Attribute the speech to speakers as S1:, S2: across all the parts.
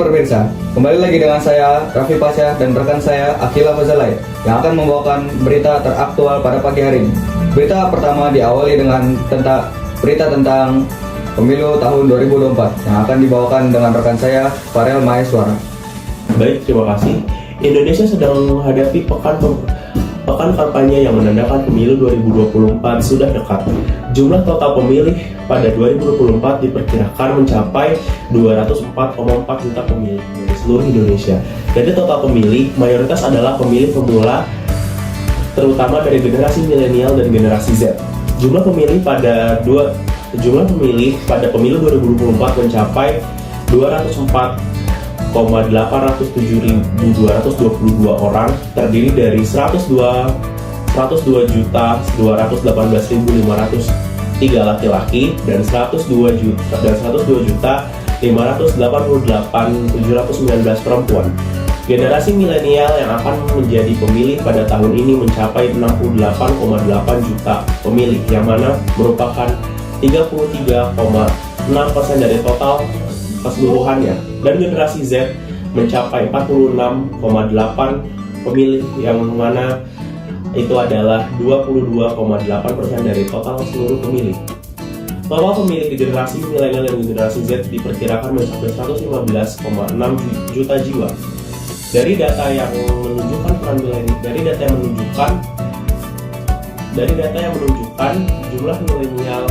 S1: pemirsa, kembali lagi dengan saya Raffi Pasha dan rekan saya Akila Fazalai yang akan membawakan berita teraktual pada pagi hari ini. Berita pertama diawali dengan berita tentang pemilu tahun 2024 yang akan dibawakan dengan rekan saya Farel Maheswara.
S2: Baik, terima kasih. Indonesia sedang menghadapi pekan kampanye yang menandakan pemilu 2024 sudah dekat. Jumlah total pemilih pada 2024 diperkirakan mencapai 204,4 juta pemilih dari seluruh Indonesia. Dari total pemilih, mayoritas adalah pemilih pemula, terutama dari generasi milenial dan generasi Z. Jumlah pemilih pada pemilu 2024 mencapai 204,807.222 orang, terdiri dari 102.218.503 laki-laki dan 102.588.719 perempuan. Generasi milenial yang akan menjadi pemilih pada tahun ini mencapai 68,8 juta pemilih, yang mana merupakan 33,6% dari total keseluruhannya. Dan generasi Z mencapai 46,8 pemilih, yang mana itu adalah 22,8% dari total seluruh pemilih. Total pemilih di generasi milenial dan generasi Z diperkirakan mencapai 115,6 juta jiwa. Dari data yang menunjukkan jumlah milenial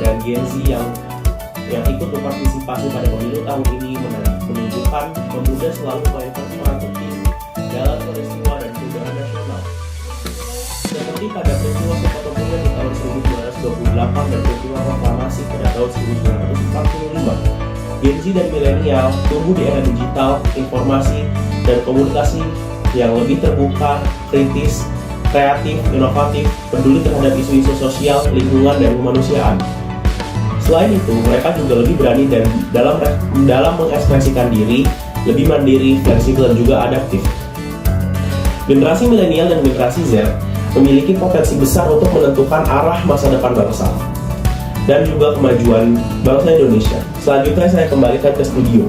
S2: dan Gen Z yang ikut berpartisipasi pada pemilu tahun ini menunjukkan pemuda selalu memainkan peran penting dalam peristiwa dan perubahan nasional. Seperti pada peristiwa Sumpah Pemuda di tahun 1928 dan peristiwa proklamasi pada tahun 1945, Gen Z dan milenial tumbuh di era digital, informasi, dan komunikasi yang lebih terbuka, kritis, kreatif, inovatif, peduli terhadap isu-isu sosial, lingkungan, dan kemanusiaan. Selain itu, mereka juga lebih berani dan dalam mengekspresikan diri, lebih mandiri, fleksibel, dan juga adaptif. Generasi milenial dan generasi Z memiliki potensi besar untuk menentukan arah masa depan bangsa dan juga kemajuan bangsa Indonesia. Selanjutnya saya kembalikan ke studio.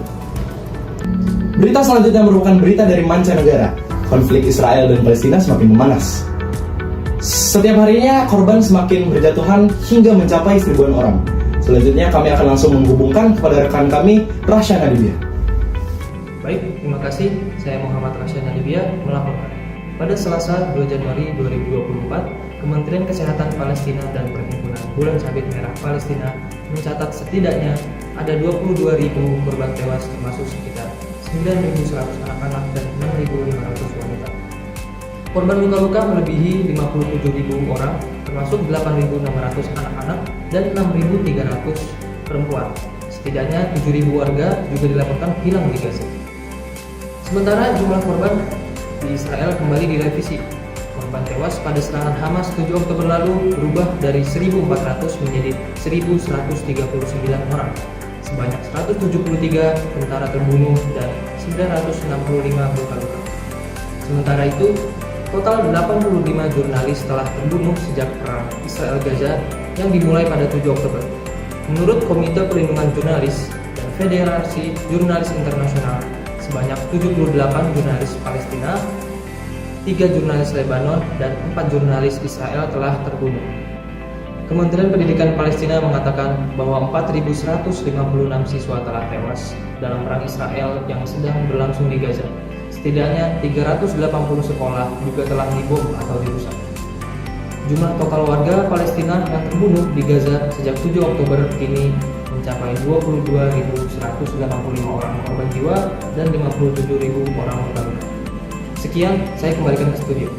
S3: Berita selanjutnya merupakan berita dari mancanegara. Konflik Israel dan Palestina semakin memanas. Setiap harinya korban semakin berjatuhan hingga mencapai 1000-an orang. Selanjutnya kami akan langsung menghubungkan kepada rekan kami, Rasya Nadibia.
S4: Baik, terima kasih. Saya Muhammad Rasya Nadibia melaporkan. Pada Selasa 2 Januari 2024, Kementerian Kesehatan Palestina dan Perhimpunan Bulan Sabit Merah Palestina mencatat setidaknya ada 22.000 korban tewas, termasuk sekitar 9.100 anak-anak dan 6.500 wanita. Korban luka-luka melebihi 57.000 orang, termasuk 8.600 anak-anak dan 6.300 perempuan. Setidaknya 7.000 warga juga dilaporkan hilang di Gaza. Sementara jumlah korban di Israel kembali direvisi. Korban tewas pada serangan Hamas 7 Oktober lalu berubah dari 1.400 menjadi 1.139 orang. Sebanyak 173 tentara terbunuh dan 965 luka-luka. Sementara itu, total 85 jurnalis telah terbunuh sejak perang Israel Gaza yang dimulai pada 7 Oktober. Menurut Komite Perlindungan Jurnalis dan Federasi Jurnalis Internasional, sebanyak 78 jurnalis Palestina, 3 jurnalis Lebanon, dan 4 jurnalis Israel telah terbunuh. Kementerian Pendidikan Palestina mengatakan bahwa 4.156 siswa telah tewas dalam perang Israel yang sedang berlangsung di Gaza. Setidaknya 380 sekolah juga telah dibom atau dirusak. Jumlah total warga Palestina yang terbunuh di Gaza sejak 7 Oktober kini mencapai 22.185 orang korban jiwa dan 57.000 orang luka-luka. Sekian, saya kembalikan ke studio.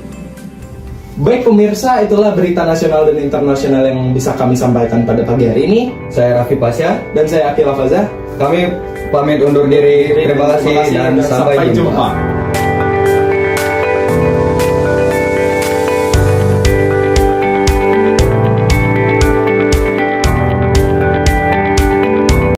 S3: Baik pemirsa, itulah berita nasional dan internasional yang bisa kami sampaikan pada pagi hari ini.
S1: Saya Raffi Pasha dan saya Akila Fazalai. Kami pamit undur diri. Terima kasih dan sampai jumpa.